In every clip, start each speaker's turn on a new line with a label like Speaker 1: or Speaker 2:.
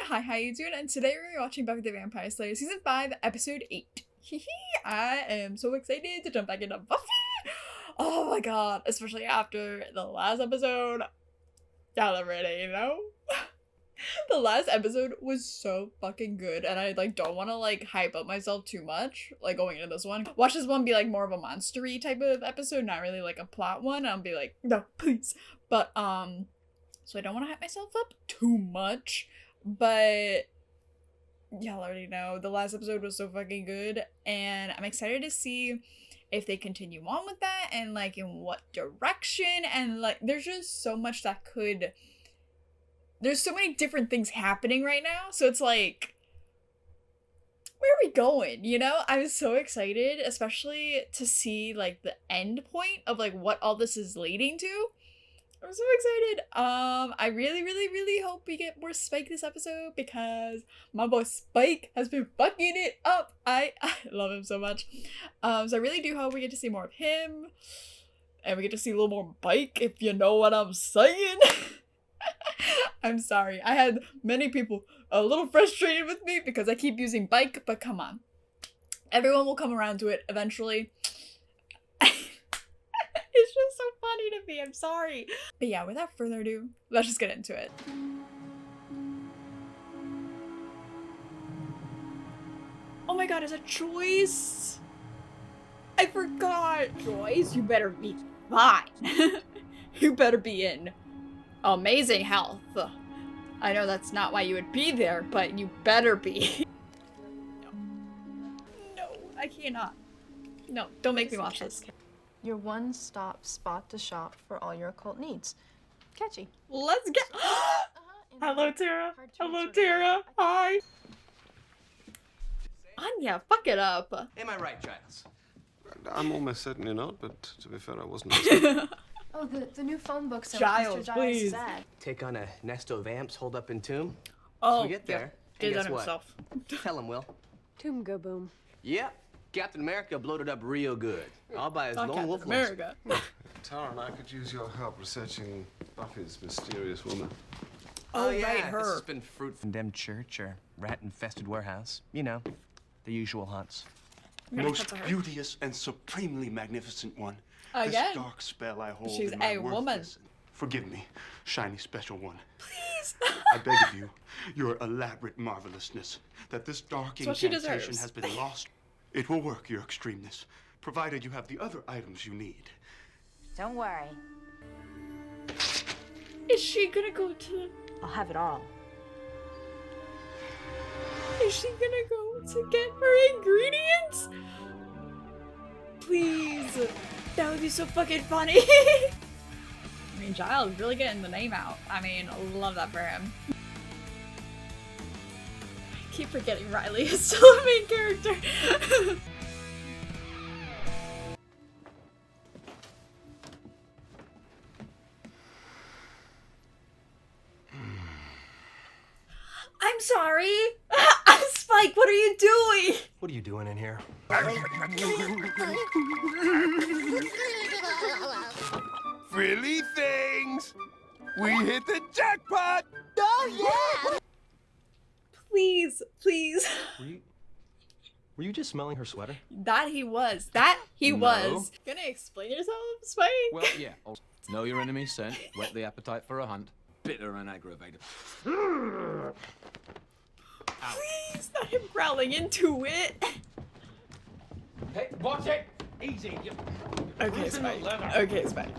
Speaker 1: hi, how you doing? And today we're watching Buffy the Vampire Slayer Season 5, Episode 8. I am so excited to jump back into Buffy! Oh my god, especially after the last episode. Y'all already know. The last episode was so fucking good, and I don't want to hype up myself too much going into this one. Watch this one be more of a monster-y type of episode, not really a plot one. I'll be like, no, please. But so I don't want to hype myself up too much, but y'all already know the last episode was so fucking good, and I'm excited to see if they continue on with that and in what direction. And there's just so much that could, there's so many different things happening right now, so it's where are we going, you know? I'm so excited, especially to see the end point of what all this is leading to. I'm so excited. I really hope we get more Spike this episode, because my boy Spike has been fucking it up. I love him so much. So I really do hope we get to see more of him, and we get to see a little more Bike, if you know what I'm saying. I'm sorry. I had many people a little frustrated with me because I keep using Bike, but come on. Everyone will come around to it eventually. It's just so funny to me. I'm sorry. But yeah, without further ado, let's just get into it. Oh my god, is it Joyce? I forgot. Joyce, you better be fine. You better be in amazing health. I know that's not why you would be there, but you better be. No, I cannot. No, don't make me watch this.
Speaker 2: Your one-stop spot to shop for all your occult needs. Catchy.
Speaker 1: Let's get. Hello, Tara. Hello, Tara. Hi. Anya, fuck it up.
Speaker 3: Am I right, Giles?
Speaker 4: I'm almost certainly not, but to be fair, I wasn't.
Speaker 2: Oh, the new phone books are
Speaker 1: Giles,
Speaker 2: Mr. Giles'
Speaker 1: please.
Speaker 2: ad.
Speaker 3: Take on a nest of vamps holed up in tomb?
Speaker 1: Oh,
Speaker 3: So we get there, and
Speaker 1: did
Speaker 3: guess
Speaker 1: that
Speaker 3: what?
Speaker 1: himself.
Speaker 3: Tell him, Will.
Speaker 2: Tomb go boom.
Speaker 3: Yep, Captain America blowed it up real good. All by his
Speaker 1: Not
Speaker 3: lone
Speaker 1: Captain
Speaker 3: wolf
Speaker 1: America.
Speaker 4: Tara and I could use your help researching Buffy's mysterious woman.
Speaker 1: Oh,
Speaker 3: yeah,
Speaker 1: right, her.
Speaker 3: This has been fruit condemned church or rat-infested warehouse. You know, the usual hunts.
Speaker 5: Most beauteous and supremely magnificent one.
Speaker 1: Again?
Speaker 5: This dark spell I hold
Speaker 1: She's
Speaker 5: in my
Speaker 1: a woman.
Speaker 5: worthless- Forgive me, shiny special one.
Speaker 1: Please.
Speaker 5: I beg of you, your elaborate marvelousness, that this dark
Speaker 1: It's what she
Speaker 5: incantation
Speaker 1: deserves.
Speaker 5: has been lost. It will work, your extremeness, provided you have the other items you need.
Speaker 6: Don't worry.
Speaker 1: Is she gonna go to?
Speaker 6: I'll have it all.
Speaker 1: Is she gonna go to get her ingredients? Please. That would be so fucking funny. I mean, Giles really getting the name out. I mean, love that for him. I keep forgetting Riley is still a main character. I'm sorry. Spike, what are you doing?
Speaker 3: What are you doing in here?
Speaker 5: Frilly things! We hit the jackpot!
Speaker 1: Please, please.
Speaker 7: Were you just smelling her sweater?
Speaker 1: That he was. That he was. Gonna explain yourself, Spike?
Speaker 8: Well, yeah. Know your enemy's scent, whet the appetite for a hunt, bitter and aggravated.
Speaker 1: Please, not him growling into it.
Speaker 8: Hey, watch it! Easy.
Speaker 1: Okay, Spike. Okay, Spike.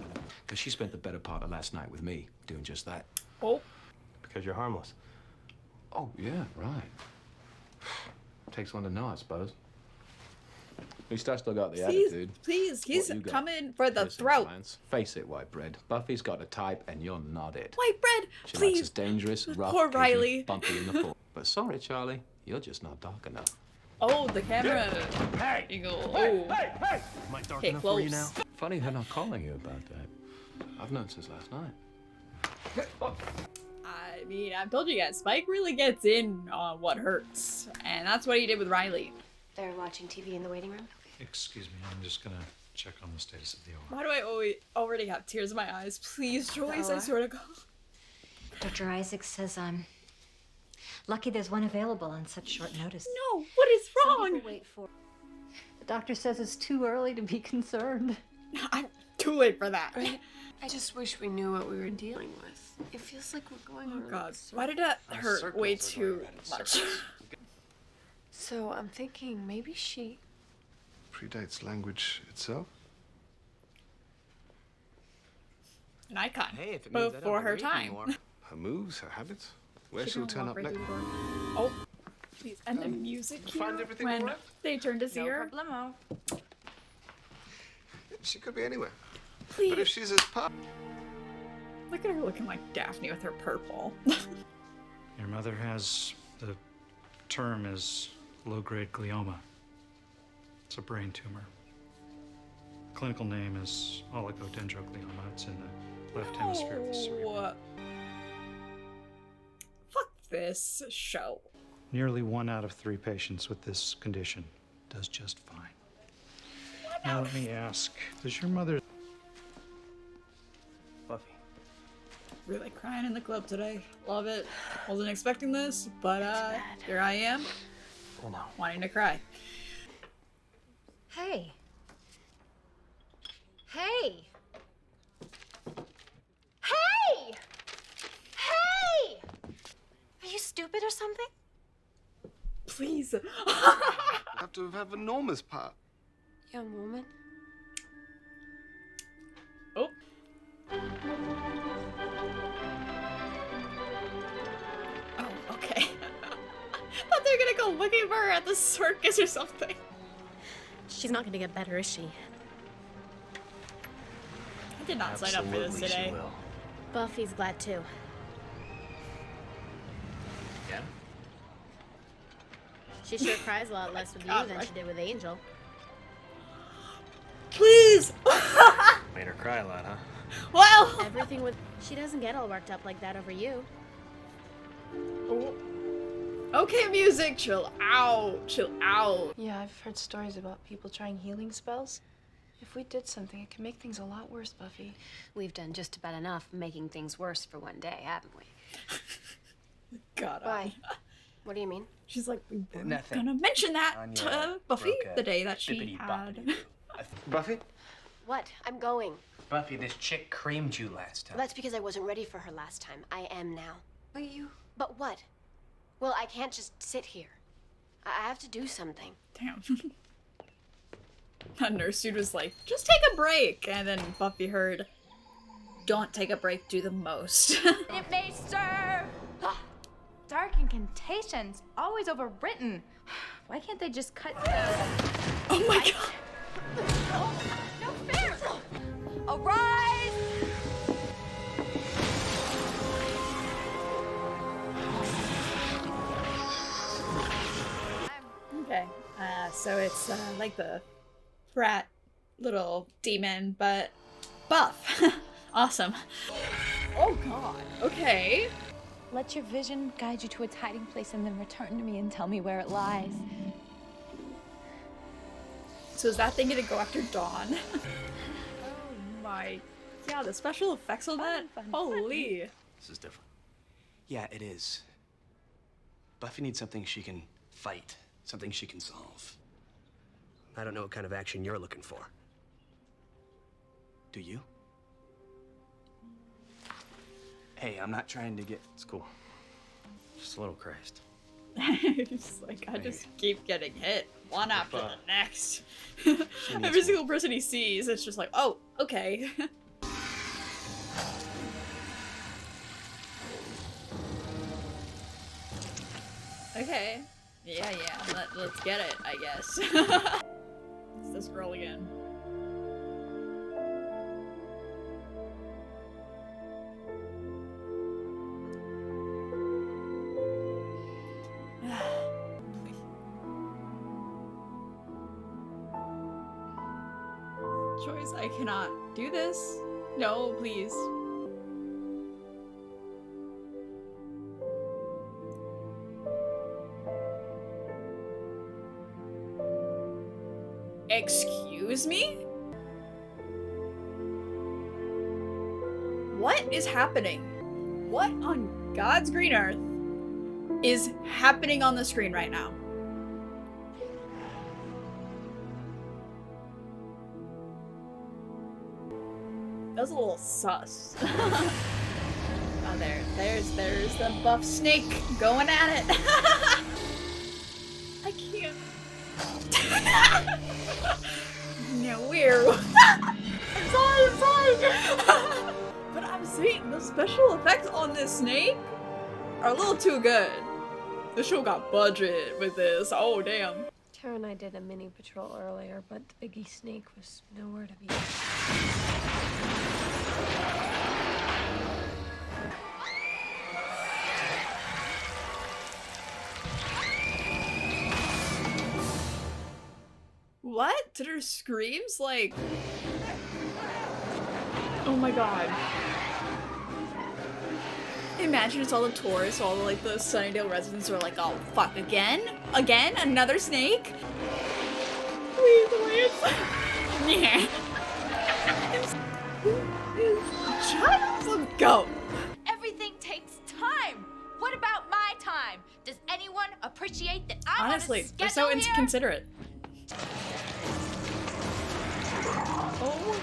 Speaker 8: Because she spent the better part of last night with me, doing just that.
Speaker 1: Oh.
Speaker 7: Because you're harmless.
Speaker 8: Oh, yeah, right. Takes one to know, I suppose. At least I still got the attitude.
Speaker 1: Please, he's
Speaker 8: What you got?
Speaker 1: coming for the
Speaker 8: Listen,
Speaker 1: throat.
Speaker 8: Lance, face it, White Bread. Buffy's got a type, and you're not it.
Speaker 1: White bread,
Speaker 8: She likes
Speaker 1: please.
Speaker 8: us dangerous, rough,
Speaker 1: Poor
Speaker 8: occasionally
Speaker 1: Riley.
Speaker 8: bumpy in the fall. But sorry, Charlie, you're just not dark enough.
Speaker 1: Oh, the camera.
Speaker 8: Hey!
Speaker 1: You go, oh.
Speaker 3: Am I dark
Speaker 1: Hey,
Speaker 3: enough for you now?
Speaker 1: close.
Speaker 8: Funny they're not calling you about that. I've known since last night.
Speaker 1: I mean, I've told you guys, Spike really gets in on what hurts. And that's what he did with Riley.
Speaker 2: They're watching TV in the waiting room.
Speaker 9: Excuse me, I'm just gonna check on the status of the OR.
Speaker 1: Why do I already have tears in my eyes? Please, Joyce, I swear to God.
Speaker 6: Dr. Isaac says I'm
Speaker 10: Lucky there's one available on such short notice.
Speaker 1: No, what is
Speaker 10: Some
Speaker 1: wrong?
Speaker 10: people wait for. The doctor says it's too early to be concerned.
Speaker 1: I'm too late for that.
Speaker 11: Right? I just wish we knew what we were dealing with. It feels like we're going
Speaker 1: Oh
Speaker 11: around
Speaker 1: god,
Speaker 11: in circles.
Speaker 1: why did that hurt way too much?
Speaker 11: So I'm thinking maybe she...
Speaker 4: Predates language itself?
Speaker 1: An icon.
Speaker 3: Hey, if it means I don't
Speaker 1: before
Speaker 3: have to
Speaker 1: her
Speaker 3: read
Speaker 1: time.
Speaker 3: anymore.
Speaker 4: Her moves, her habits? Where
Speaker 1: She's
Speaker 4: she'll
Speaker 1: gonna
Speaker 4: turn
Speaker 1: walk
Speaker 4: up
Speaker 1: right
Speaker 4: next.
Speaker 1: through the door. Oh, please. And the music here
Speaker 4: find everything
Speaker 1: when
Speaker 4: alright?
Speaker 1: they turn to see
Speaker 6: No
Speaker 1: her.
Speaker 6: problemo.
Speaker 4: She could be anywhere.
Speaker 1: Please.
Speaker 4: But if she's as part...
Speaker 1: Look at her looking like Daphne with her purple.
Speaker 9: Your mother has the term is low-grade glioma. It's a brain tumor. Clinical name is oligodendroglioma. It's in the left hemisphere of the cerebrum.
Speaker 1: Oh, fuck this show.
Speaker 9: Nearly 1 out of 3 patients with this condition does just fine. Now let me ask, does your mother...
Speaker 3: Buffy.
Speaker 1: Really crying in the club today. Love it. Wasn't expecting this, but here I am.
Speaker 7: I know.
Speaker 1: Wanting to cry.
Speaker 10: Hey. Hey! Hey! Hey! Are you stupid or something?
Speaker 1: Please.
Speaker 4: have to have enormous part.
Speaker 11: Young woman?
Speaker 1: Oh. Oh, okay. Thought they were gonna go looking for her at the circus or something.
Speaker 12: She's not gonna get better, is she?
Speaker 1: I did not sign up for this
Speaker 7: Absolutely she
Speaker 1: today.
Speaker 7: will.
Speaker 12: Buffy's glad too.
Speaker 3: Yeah?
Speaker 12: She sure cries a lot less with you
Speaker 1: God,
Speaker 12: than
Speaker 1: right.
Speaker 12: she did with Angel.
Speaker 1: Please!
Speaker 7: Made her cry a lot, huh?
Speaker 1: Well!
Speaker 12: Everything with... She doesn't get all worked up like that over you.
Speaker 1: Oh. Okay, music, chill out. Chill out.
Speaker 2: Yeah, I've heard stories about people trying healing spells. If we did something, it could make things a lot worse, Buffy.
Speaker 6: We've done just about enough making things worse for one day, haven't we?
Speaker 1: God,
Speaker 6: Why? What do you mean?
Speaker 1: She's like, we weren't
Speaker 3: Nothing.
Speaker 1: gonna mention that
Speaker 3: Anya
Speaker 1: to Buffy
Speaker 3: broke a
Speaker 1: the day that she
Speaker 3: bippity
Speaker 1: had.
Speaker 3: boppity. Buffy?
Speaker 6: What? I'm going.
Speaker 3: Buffy, this chick creamed you last time.
Speaker 6: That's because I wasn't ready for her last time. I am now.
Speaker 11: But you...
Speaker 6: But what? Well, I can't just sit here. I have to do something.
Speaker 1: Damn. That nurse dude was like, just take a break. And then Buffy heard, don't take a break, do the most.
Speaker 13: It may serve. Dark incantations, always overwritten. Why can't they just cut?
Speaker 1: Oh my god.
Speaker 13: No fair. Arise!
Speaker 1: Okay, so it's like the brat little demon, but buff. Awesome. Oh god, okay.
Speaker 13: Let your vision guide you to its hiding place and then return to me and tell me where it lies.
Speaker 1: So is that thing gonna go after Dawn? Oh my, yeah, the special effects on that, holy.
Speaker 3: This is different. Yeah, it is. Buffy needs something she can fight, something she can solve. I don't know what kind of action you're looking for. Do you? Hey, I'm not trying to get...
Speaker 7: It's cool. Just a little crazed.
Speaker 1: Just like, I just keep getting hit one after the next.
Speaker 3: needs
Speaker 1: Every single person he sees, it's just like, oh, okay. Okay. Yeah, let's get it, I guess. It's this girl again. Joyce, I cannot do this. No, please. Excuse me? What is happening? What on God's green earth is happening on the screen right now? That was a little sus. Oh, there's the buff snake going at it. I can't. No, weird. I'm sorry. But I'm saying the special effects on this snake are a little too good. The show got budget with this. Oh, damn.
Speaker 11: Tara and I did a mini patrol earlier, but the biggie snake was nowhere to be.
Speaker 1: What? Did her screams like... Oh my god. Imagine it's all the tourists, all the, like, the Sunnydale residents are like, oh fuck, again? Again? Another snake? Please. Yeah. Let's go.
Speaker 13: Everything takes time. What about my time? Does anyone appreciate that I'm
Speaker 1: Honestly,
Speaker 13: on a
Speaker 1: they're so
Speaker 13: schedule here?
Speaker 1: inconsiderate. Oh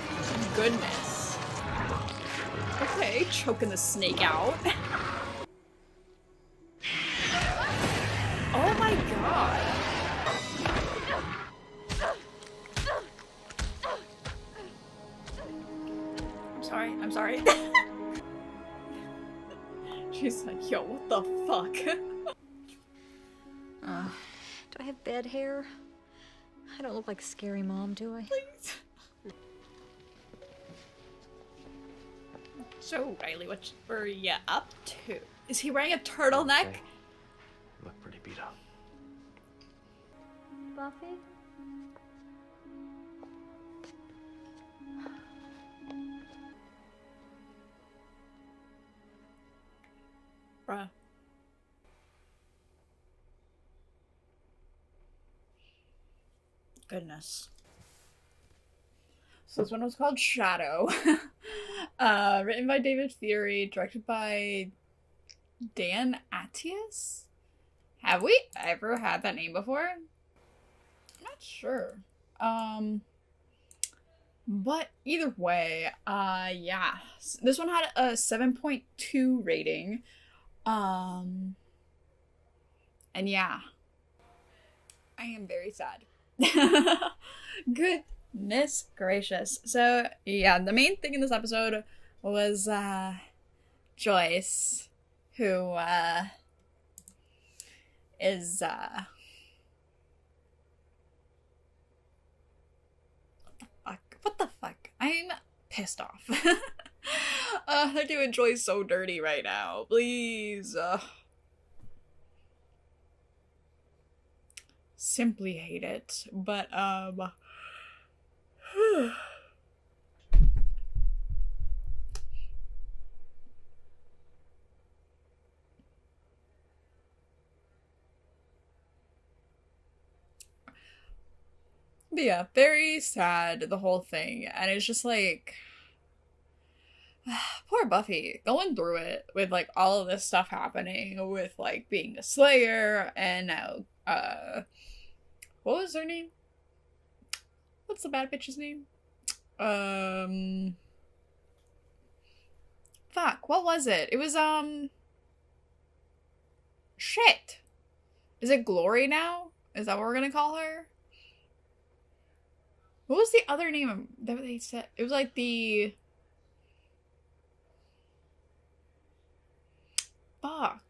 Speaker 1: goodness. Okay, choking the snake out. Oh my god. I'm sorry. She's like, yo, what the fuck?
Speaker 10: Do I have bad hair? I don't look like a scary mom, do I?
Speaker 1: Please. So, Riley, what were you up to? Is he wearing a turtleneck?
Speaker 3: Okay. You look pretty beat up.
Speaker 10: Buffy?
Speaker 1: Bruh. Goodness. So this one was called Shadow. Written by David Fury, directed by Dan Attias? Have we ever had that name before? I'm not sure. But either way, yeah. This one had a 7.2 rating. And yeah. I am very sad. Goodness gracious. So, yeah, the main thing in this episode was, Joyce, who, is, What the fuck? I'm pissed off. They're doing Joyce so dirty right now. Please. Simply hate it. But, But yeah, very sad, the whole thing. And it's just like, poor Buffy going through it with like all of this stuff happening with like being a slayer and now, what was her name? What's the bad bitch's name? Fuck, what was it? It was, shit. Is it Glory now? Is that what we're gonna call her? What was the other name that they said? It was like the... Fuck.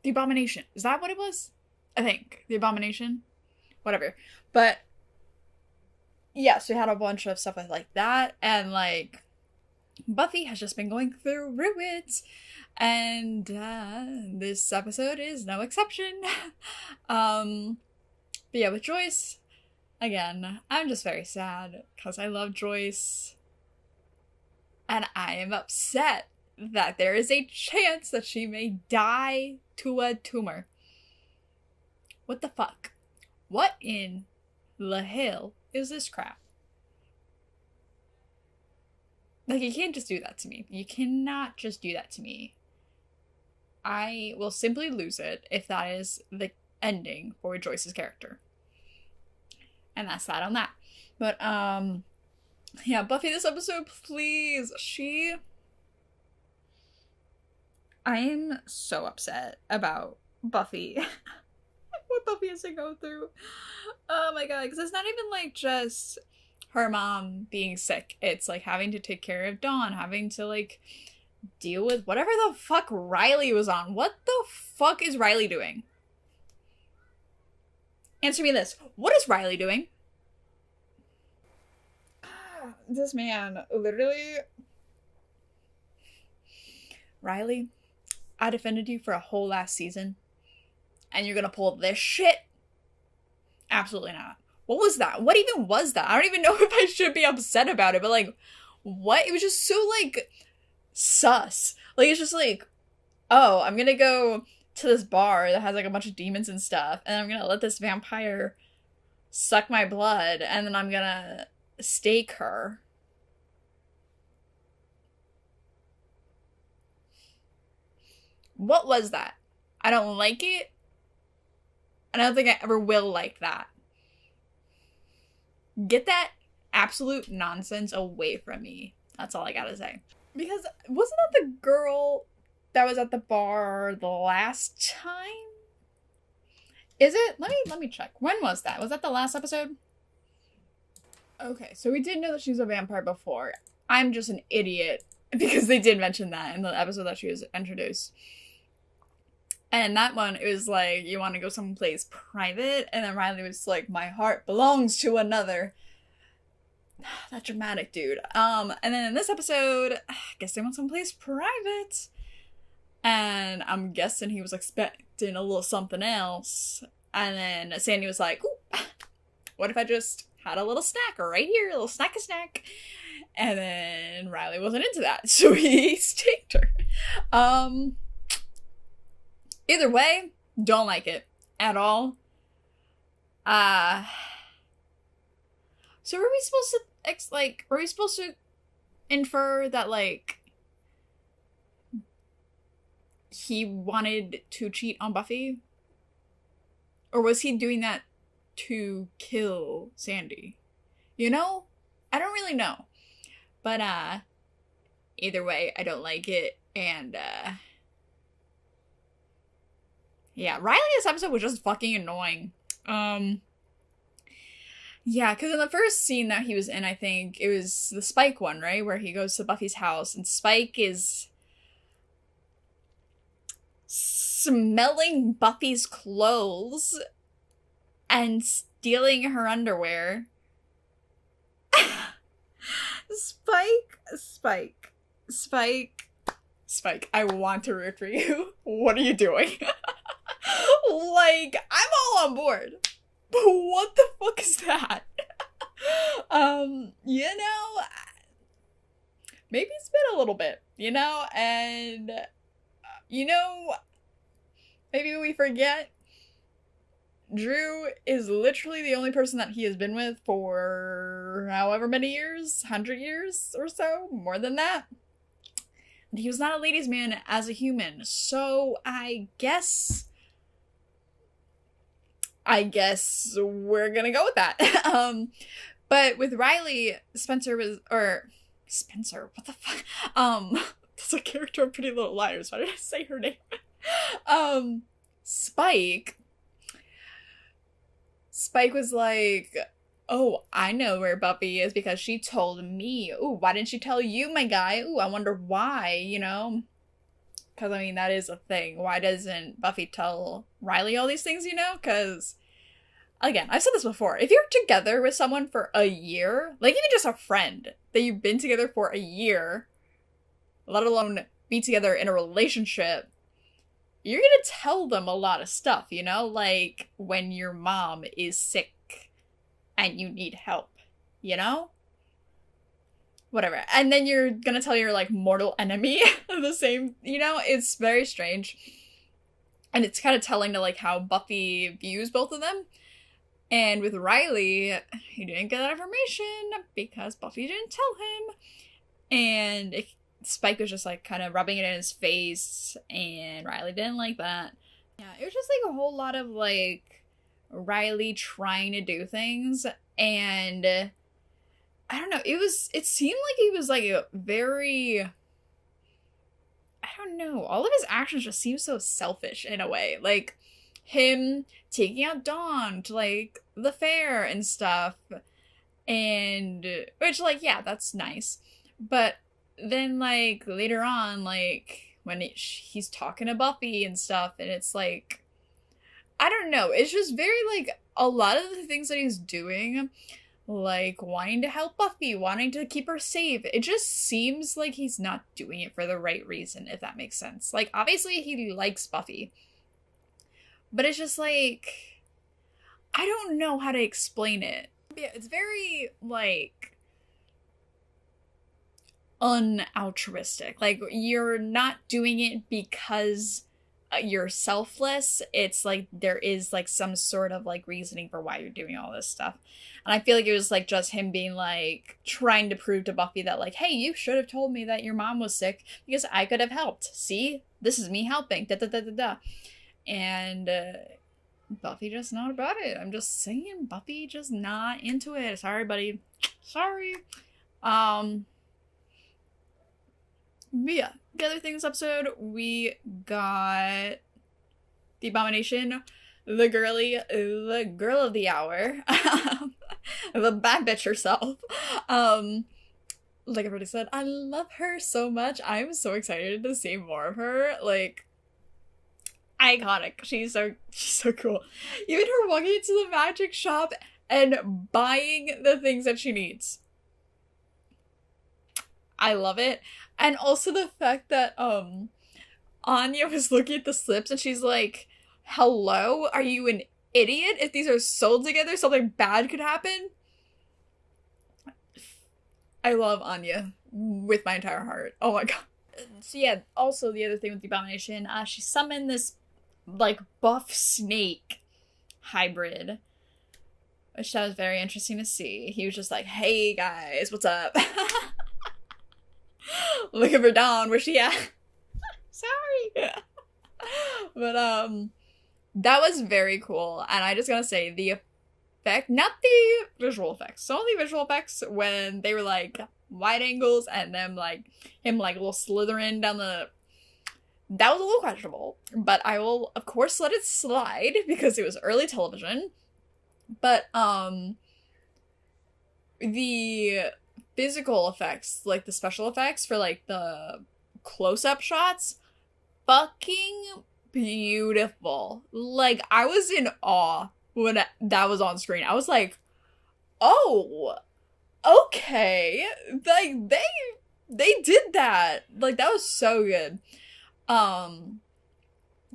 Speaker 1: The Abomination. Is that what it was? I think. The Abomination? Whatever. But... yeah, so we had a bunch of stuff like that. And like... Buffy has just been going through it. And this episode is no exception. But yeah, with Joyce, again, I'm just very sad because I love Joyce. And I am upset that there is a chance that she may die to a tumor. What the fuck? What in the hell is this crap? Like, you can't just do that to me. You cannot just do that to me. I will simply lose it if that is the ending for Joyce's character. And that's that on that. But, yeah, Buffy this episode, please. I am so upset about Buffy. What Buffy has to go through. Oh my god, because it's not even like just her mom being sick. It's like having to take care of Dawn, having to like deal with whatever the fuck Riley was on. What the fuck is Riley doing? Answer me this. What is Riley doing? This man, literally. Riley, I defended you for a whole last season. And you're gonna pull this shit? Absolutely not. What was that? What even was that? I don't even know if I should be upset about it, but like, what? It was just so like sus. Like, it's just like, oh, I'm gonna go to this bar that has like a bunch of demons and stuff, and I'm gonna let this vampire suck my blood, and then I'm gonna stake her. What was that? I don't like it. And I don't think I ever will like that. Get that absolute nonsense away from me. That's all I gotta say. Because wasn't that the girl that was at the bar the last time? Is it? Let me check. When was that? Was that the last episode? Okay, so we did know that she was a vampire before. I'm just an idiot because they did mention that in the episode that she was introduced. And that one, it was like, you want to go someplace private? And then Riley was like, my heart belongs to another. That dramatic dude. And then in this episode, I guess they went someplace private. And I'm guessing he was expecting a little something else. And then Sandy was like, ooh, what if I just had a little snack right here, a little snack. And then Riley wasn't into that, so he staked her. Either way, don't like it at all. So were we supposed to infer that, like, he wanted to cheat on Buffy? Or was he doing that to kill Sandy? You know? I don't really know. But, either way, I don't like it, and, yeah, Riley this episode was just fucking annoying. Yeah, because in the first scene that he was in, I think, it was the Spike one, right? Where he goes to Buffy's house, and Spike is smelling Buffy's clothes and stealing her underwear. Spike, I want to root for you. What are you doing? Like, I'm all on board. But what the fuck is that? You know, maybe it's been a little bit, you know, and, you know, maybe we forget Drew is literally the only person that he has been with for however many years, 100 years or so, more than that. And he was not a ladies' man as a human, so I guess we're gonna go with that. But with Riley, Spencer, what the fuck? That's a character of Pretty Little Liars. Why did I say her name? Spike was like, oh, I know where Buffy is because she told me. Ooh, why didn't she tell you, my guy? Ooh, I wonder why, you know? Because, I mean, that is a thing. Why doesn't Buffy tell Riley all these things, you know? Because, again, I've said this before. If you're together with someone for a year, like even just a friend that you've been together for a year, let alone be together in a relationship, you're gonna tell them a lot of stuff, you know? Like, when your mom is sick and you need help, you know? Whatever. And then you're gonna tell your, like, mortal enemy the same, you know? It's very strange. And it's kind of telling to, like, how Buffy views both of them. And with Riley, he didn't get that information because Buffy didn't tell him. And Spike was just like kind of rubbing it in his face, and Riley didn't like that. Yeah, it was just like a whole lot of like Riley trying to do things, and I don't know, it seemed like he was like a very, I don't know, all of his actions just seem so selfish in a way. Like him taking out Dawn to like the fair and stuff, and which like, yeah, that's nice. But then like later on, like when he's talking to Buffy and stuff, and it's like, I don't know, it's just very like a lot of the things that he's doing, like wanting to help Buffy, wanting to keep her safe, it just seems like he's not doing it for the right reason, if that makes sense. Like obviously he likes Buffy, but it's just like, I don't know how to explain it. Yeah, it's very like unaltruistic. Like you're not doing it because you're selfless. It's like there is like some sort of like reasoning for why you're doing all this stuff. And I feel like it was like just him being like trying to prove to Buffy that like, hey, you should have told me that your mom was sick because I could have helped. See, this is me helping. Da da da da da. And Buffy just not about it. I'm just saying, Buffy just not into it. Sorry, buddy. Sorry. But yeah, the other thing this episode, we got the Abomination, the girl of the hour, the bad bitch herself. Like I already said, I love her so much. I'm so excited to see more of her. Like, iconic. She's so cool. Even her walking into the magic shop and buying the things that she needs. I love it. And also the fact that Anya was looking at the slips and she's like, hello, are you an idiot? If these are sold together, something bad could happen. I love Anya with my entire heart. Oh my god. So yeah, also the other thing with the Abomination, she summoned this like buff snake hybrid, which that was very interesting to see. He was just like, hey guys, what's up? Looking for Dawn, where's she at? Sorry. But that was very cool, and I just gotta say the effect, not the visual effects, some of the visual effects when they were like wide angles and then like him like little slithering down the, that was a little questionable, but I will of course let it slide because it was early television. But the physical effects, like the special effects for like the close-up shots, fucking beautiful. Like I was in awe when that was on screen. I was like, oh, okay, like they did that. Like that was so good.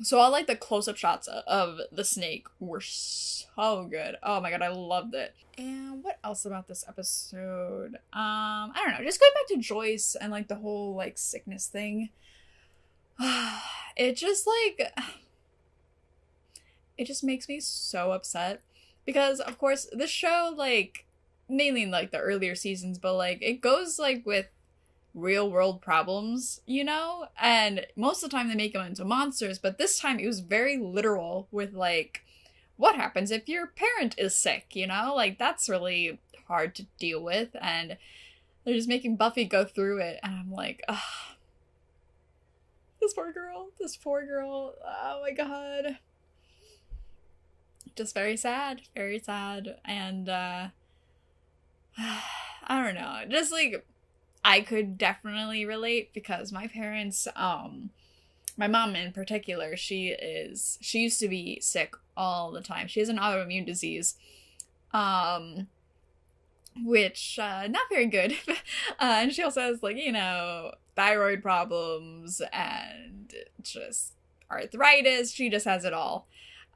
Speaker 1: So all like the close-up shots of the snake were so good. Oh my god, I loved it. And what else about this episode? I don't know, just going back to Joyce and like the whole like sickness thing. It just like, it just makes me so upset because of course this show, like mainly in like the earlier seasons, but like it goes like with real world problems, you know, and most of the time they make them into monsters, but this time it was very literal with like, what happens if your parent is sick, you know, like that's really hard to deal with, and they're just making Buffy go through it, and I'm like, ugh, this poor girl, oh my god, just very sad, and I don't know, just like I could definitely relate because my parents, my mom in particular, she used to be sick all the time. She has an autoimmune disease, which, not very good. And she also has, like, you know, thyroid problems and just arthritis. She just has it all.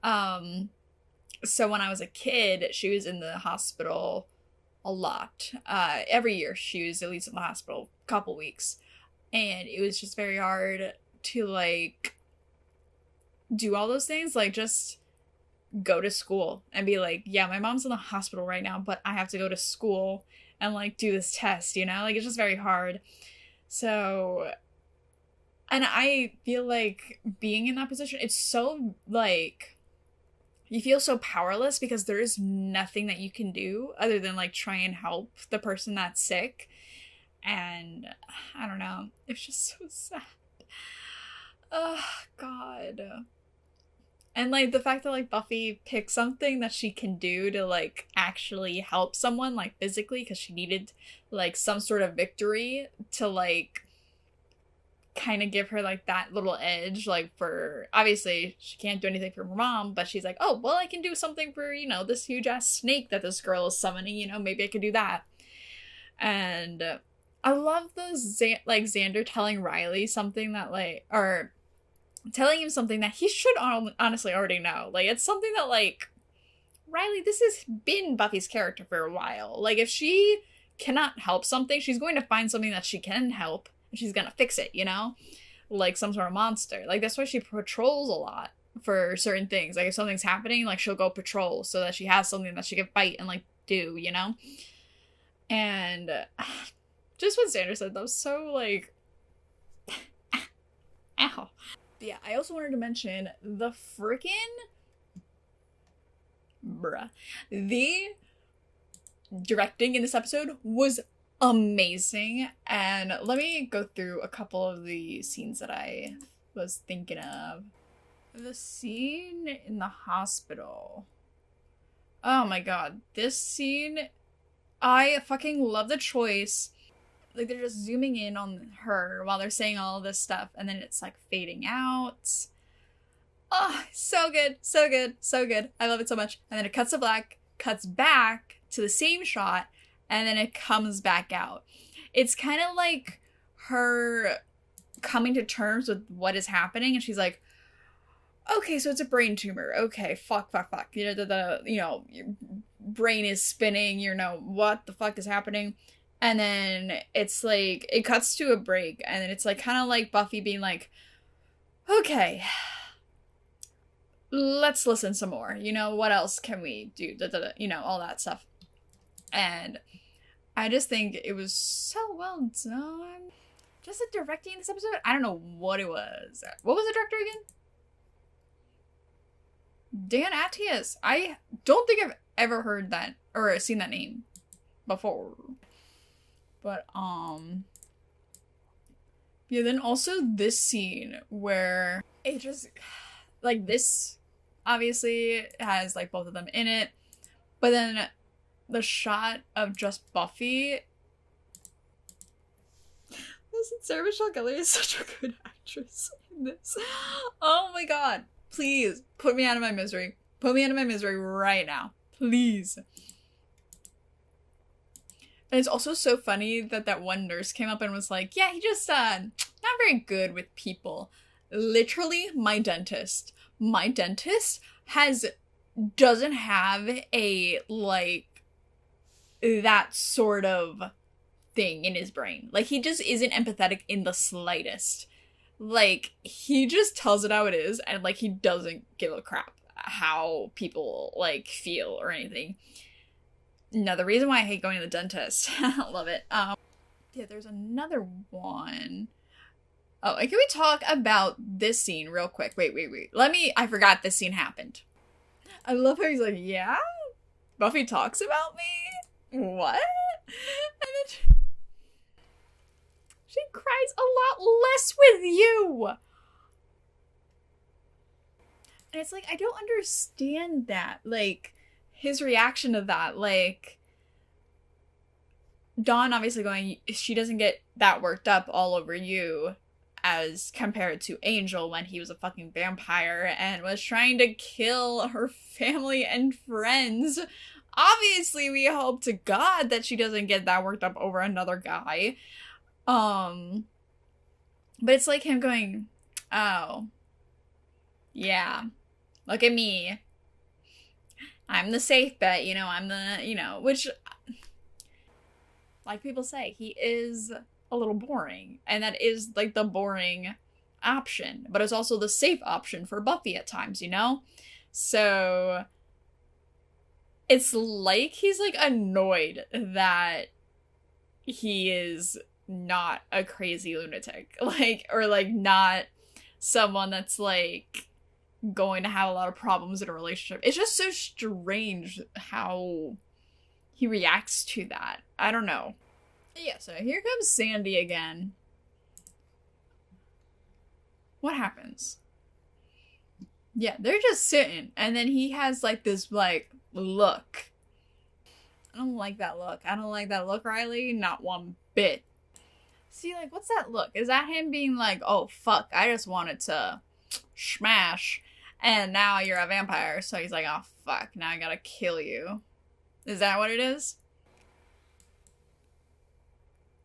Speaker 1: So when I was a kid, she was in the hospital a lot. Every year she was at least in the hospital a couple weeks, and it was just very hard to like do all those things, like just go to school and be like, yeah, my mom's in the hospital right now, but I have to go to school and like do this test, you know? Like it's just very hard. So, and I feel like being in that position, it's so like, you feel so powerless because there is nothing that you can do other than like try and help the person that's sick. And I don't know, it's just so sad. Oh God. And like the fact that like Buffy picked something that she can do to like actually help someone like physically, because she needed like some sort of victory to like kind of give her like that little edge, like for obviously she can't do anything for her mom, but she's like, oh well, I can do something for, you know, this huge ass snake that this girl is summoning, you know, maybe I could do that. And I love those like Xander telling Riley something that like, or telling him something that he should honestly already know. Like it's something that like, Riley, this has been Buffy's character for a while. Like if she cannot help something, she's going to find something that she can help. She's gonna fix it, you know? Like some sort of monster. Like that's why she patrols a lot for certain things. Like if something's happening, like she'll go patrol so that she has something that she can fight and like do, you know? And just what Xander said, that was so like, ow. But yeah, I also wanted to mention the directing in this episode was amazing. And let me go through a couple of the scenes that I was thinking of. The scene in the hospital. Oh my god, this scene, I fucking love the choice. Like they're just zooming in on her while they're saying all this stuff, and then it's like fading out. Oh, so good, so good, so good. I love it so much. And then it cuts to black, cuts back to the same shot, and then it comes back out. It's kind of like her coming to terms with what is happening, and she's like, okay, so it's a brain tumor. Okay, fuck. You know, your brain is spinning, you know, what the fuck is happening? And then it's like, it cuts to a break, and then it's like, kind of like Buffy being like, okay, let's listen some more. You know, what else can we do? You know, all that stuff. And I just think it was so well done. Just the directing in this episode, I don't know what it was. What was the director again? Dan Attias. I don't think I've ever heard that or seen that name before. But yeah, then also this scene where it just like, this obviously has like both of them in it, but then the shot of just Buffy. Listen, Sarah Michelle Gellar is such a good actress in this. Oh my god. Please, put me out of my misery. Put me out of my misery right now. Please. And it's also so funny that that one nurse came up and was like, yeah, he just, not very good with people. Literally, my dentist. My dentist doesn't have a, like, that sort of thing in his brain. Like, he just isn't empathetic in the slightest. Like, he just tells it how it is, and, like, he doesn't give a crap how people, like, feel or anything. No, the reason why I hate going to the dentist. I love it. Yeah, there's another one. Oh, and can we talk about this scene real quick? Wait. I forgot this scene happened. I love how he's like, yeah? Buffy talks about me? What? And then she cries a lot less with you. And it's like, I don't understand that. Like, his reaction to that. Like, Dawn obviously going, she doesn't get that worked up all over you as compared to Angel when he was a fucking vampire and was trying to kill her family and friends. Obviously, we hope to God that she doesn't get that worked up over another guy. But it's like him going, oh, yeah, look at me. I'm the safe bet, you know, I'm the, you know, which, like people say, he is a little boring. And that is, like, the boring option. But it's also the safe option for Buffy at times, you know? So it's like he's, like, annoyed that he is not a crazy lunatic. Like, or like not someone that's like going to have a lot of problems in a relationship. It's just so strange how he reacts to that. I don't know. Yeah, so here comes Sandy again. What happens? Yeah, they're just sitting, and then he has like this like look. I don't like that look. I don't like that look, Riley. Not one bit. See, like, what's that look? Is that him being like, oh fuck, I just wanted to smash, and now you're a vampire, so he's like, oh fuck, now I gotta kill you. Is that what it is?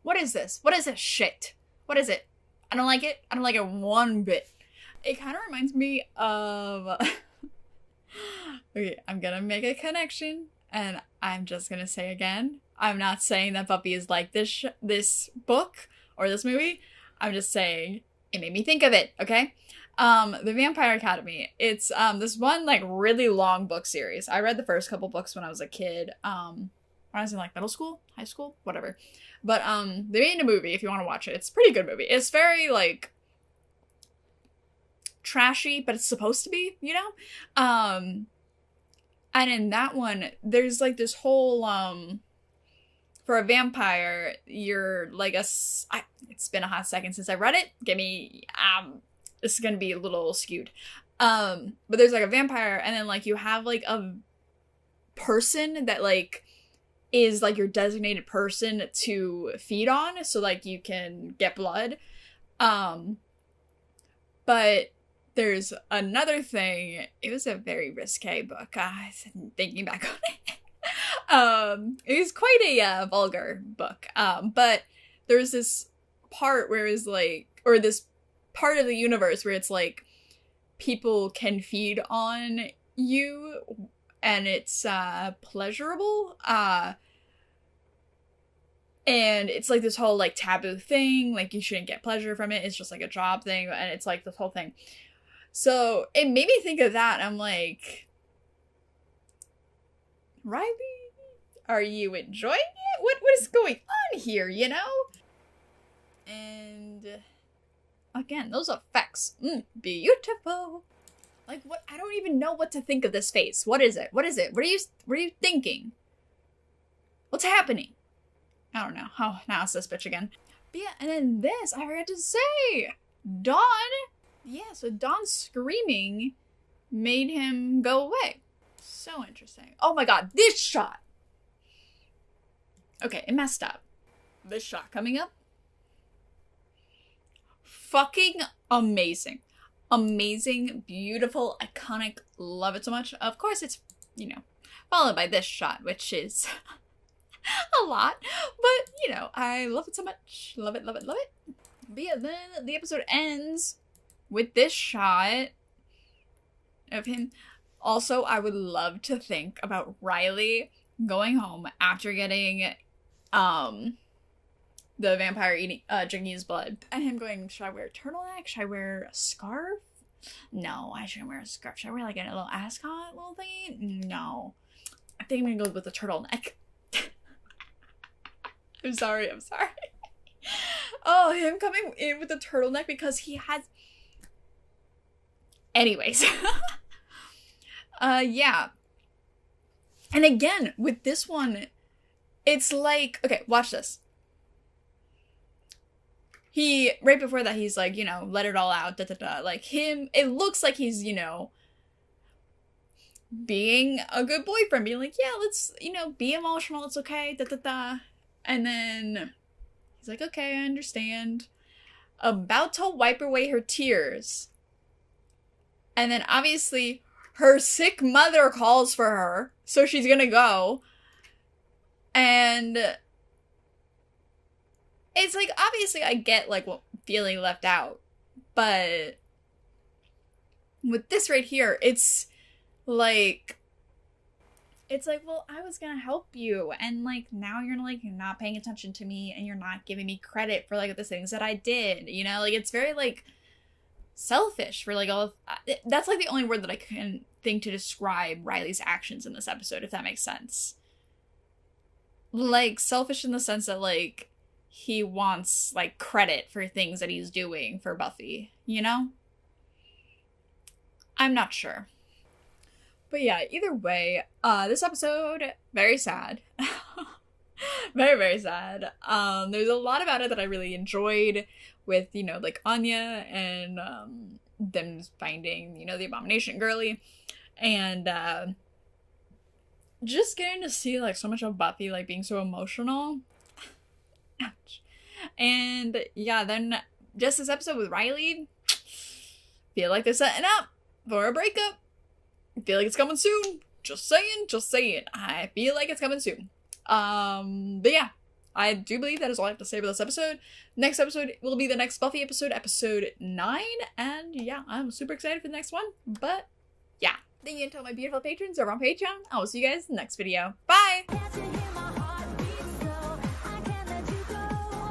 Speaker 1: What is this? What is this shit? What is it? I don't like it. I don't like it one bit. It kind of reminds me of... Okay, I'm gonna make a connection, and I'm just gonna say again, I'm not saying that Buffy is like this book or this movie. I'm just saying it made me think of it, okay? The Vampire Academy. It's this one like really long book series. I read the first couple books when I was a kid. When I was in like middle school, high school, whatever. But they made a movie if you want to watch it. It's a pretty good movie. It's very like trashy, but it's supposed to be, you know? And in that one, there's like this whole for a vampire, you're like it's been a hot second since I read it. Give me this is gonna be a little skewed. But there's like a vampire, and then like you have like a person that like is like your designated person to feed on, so like you can get blood. But there's another thing. It was a very risque book. Thinking back on it. It was quite a vulgar book. But there's this part where it's like, or this part of the universe where it's like people can feed on you and it's pleasurable. And it's like this whole like taboo thing, like you shouldn't get pleasure from it. It's just like a job thing, and it's like this whole thing. So it made me think of that. I'm like, Riley, are you enjoying it? What is going on here, you know? And again, those effects, beautiful. Like what? I don't even know what to think of this face. What is it? What is it? What are you thinking? What's happening? I don't know. Oh, now it's this bitch again. But yeah, and then this, I forgot to say. Dawn. Yeah, so Dawn screaming made him go away. So interesting. Oh my god, this shot. Okay, it messed up. This shot coming up. Fucking amazing. Amazing, beautiful, iconic. Love it so much. Of course, it's, you know, followed by this shot, which is... a lot, but you know, I love it so much. Love it, love it, love it. But yeah, then the episode ends with this shot of him. Also, I would love to think about Riley going home after getting the vampire eating drinking his blood, and him going, should I wear a turtleneck? Should I wear a scarf? No, I shouldn't wear a scarf. Should I wear like a little ascot little thing? No, I think I'm gonna go with the turtleneck. I'm sorry. Oh, him coming in with the turtleneck because he has... Anyways. Yeah. And again, with this one, it's like... Okay, watch this. He, right before that, he's like, you know, let it all out, da-da-da. Like, him, it looks like he's, you know, being a good boyfriend. Being like, yeah, let's, you know, be emotional, it's okay, da-da-da. And then he's like, okay, I understand. About to wipe away her tears. And then obviously her sick mother calls for her. So she's gonna go. And it's like, obviously I get like what feeling left out. But with this right here, it's like... It's like, well, I was gonna help you, and like now you're like not paying attention to me, and you're not giving me credit for like the things that I did, you know? Like it's very like selfish for like all. That's like the only word that I can think to describe Riley's actions in this episode, if that makes sense. Like selfish in the sense that like he wants like credit for things that he's doing for Buffy, you know? I'm not sure. But yeah, either way, this episode, very sad. Very, very sad. There's a lot about it that I really enjoyed with, you know, like Anya and them finding, you know, the Abomination girly. And just getting to see like so much of Buffy like being so emotional. Ouch. And yeah, then just this episode with Riley, feel like they're setting up for a breakup. Feel like it's coming soon. Just saying. I feel like it's coming soon. But yeah, I do believe that is all I have to say for this episode. Next episode will be the next Buffy episode, episode 9. And yeah, I'm super excited for the next one. But yeah, thank you to all my beautiful patrons over on Patreon. I will see you guys in the next video. Bye!